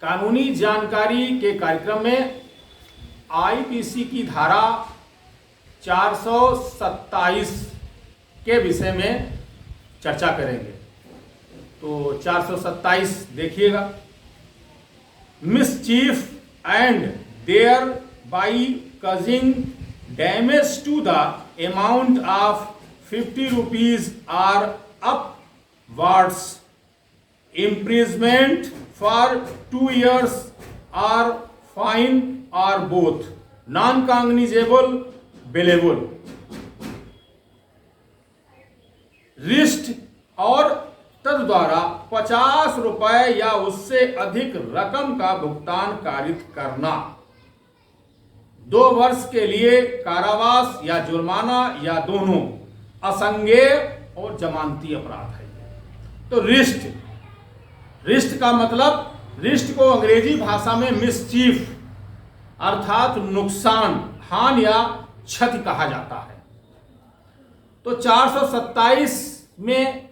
कानूनी जानकारी के कार्यक्रम में आईपीसी की धारा 427 के विषय में चर्चा करेंगे। तो 427 देखिएगा। Mischief and thereby causing damage to the amount of 50 rupees or upwards, imprisonment for 2 years or fine or both, non-cognizable bailable। Wrist और तद द्वारा 50 रुपए या उससे अधिक रकम का भुगतान कारित करना। 2 वर्ष के लिए कारावास या जुर्माना या दोनों असंज्ञेय और जमानती अपराध है। तो रिस्ट का मतलब, रिस्ट को अंग्रेजी भाषा में मिसचीफ अर्थात नुकसान, हानि या क्षति कहा जाता है। तो 427 में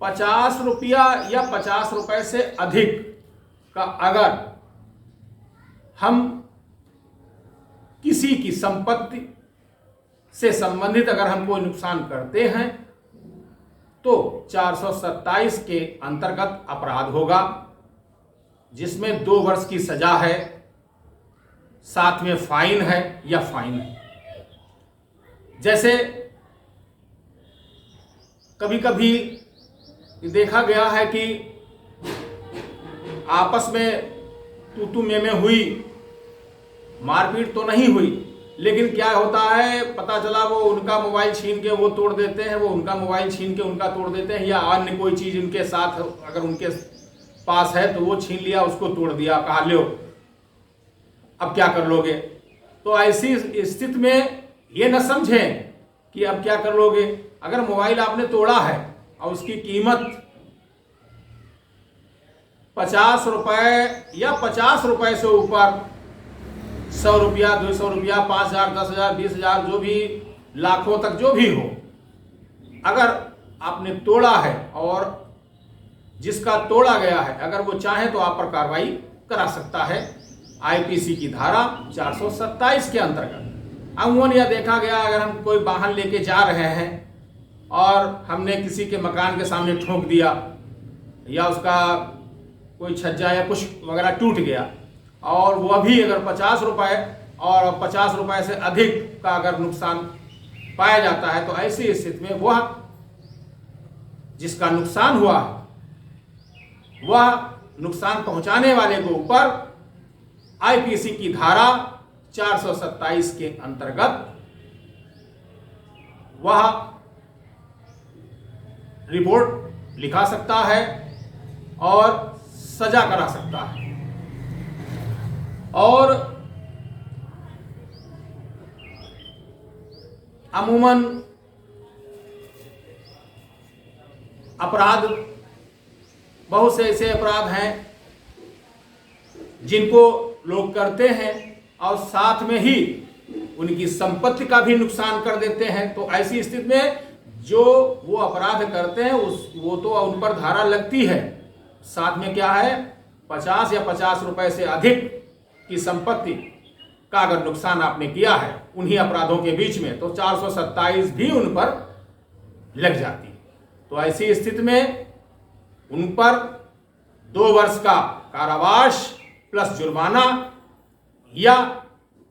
50 रुपया या 50 रुपए से अधिक का अगर हम किसी की संपत्ति से संबंधित अगर हम कोई नुकसान करते हैं तो 427 के अंतर्गत अपराध होगा, जिसमें 2 वर्ष की सजा है, साथ में फाइन है या फाइन है। जैसे कभी कभी देखा गया है कि आपस में तू में हुई, मारपीट तो नहीं हुई, लेकिन क्या होता है, पता चला वो उनका मोबाइल छीन के वो तोड़ देते हैं, वो उनका मोबाइल छीन के उनका तोड़ देते हैं, या अन्य कोई चीज उनके साथ अगर उनके पास है तो वो छीन लिया, उसको तोड़ दिया, कहा लो अब क्या कर लोगे। तो ऐसी स्थिति में ये न समझें कि अब क्या कर लोगे। अगर मोबाइल आपने तोड़ा है और उसकी कीमत 50 रुपए या 50 रुपए से ऊपर 100 रुपया, 200 रुपया, 5,000, 10,000, 20,000, जो भी लाखों तक जो भी हो, अगर आपने तोड़ा है और जिसका तोड़ा गया है अगर वो चाहे तो आप पर कार्रवाई करा सकता है आईपीसी की धारा 427 के अंतर्गत। अमूमन यह देखा गया, अगर हम कोई वाहन लेके जा रहे हैं और हमने किसी के मकान के सामने ठोक दिया या उसका कोई छज्जा या कुछ वगैरह टूट गया और वह भी अगर 50 रुपए और 50 रुपए से अधिक का अगर नुकसान पाया जाता है तो ऐसी स्थिति में वह जिसका नुकसान हुआ वह नुकसान पहुंचाने वाले को ऊपर आईपीसी की धारा 427 के अंतर्गत वह रिपोर्ट लिखा सकता है और सजा करा सकता है। और अमूमन अपराध, बहुत से ऐसे अपराध हैं जिनको लोग करते हैं और साथ में ही उनकी संपत्ति का भी नुकसान कर देते हैं। तो ऐसी स्थिति में जो वो अपराध करते हैं वो तो उन पर धारा लगती है, साथ में क्या है, 50 या 50 रुपए से अधिक की संपत्ति का अगर नुकसान आपने किया है उन्हीं अपराधों के बीच में तो 427 भी उन पर लग जाती है। तो ऐसी स्थिति में उन पर 2 वर्ष का कारावास प्लस जुर्माना या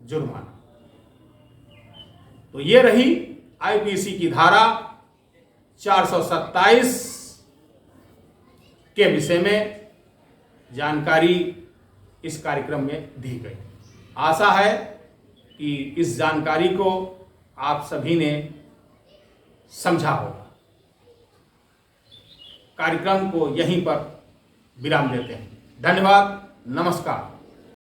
जुर्माना। तो ये रही आईपीसी की धारा 427 के विषय में जानकारी इस कार्यक्रम में दी गई। आशा है कि इस जानकारी को आप सभी ने समझा होगा। कार्यक्रम को यहीं पर विराम देते हैं। धन्यवाद, नमस्कार।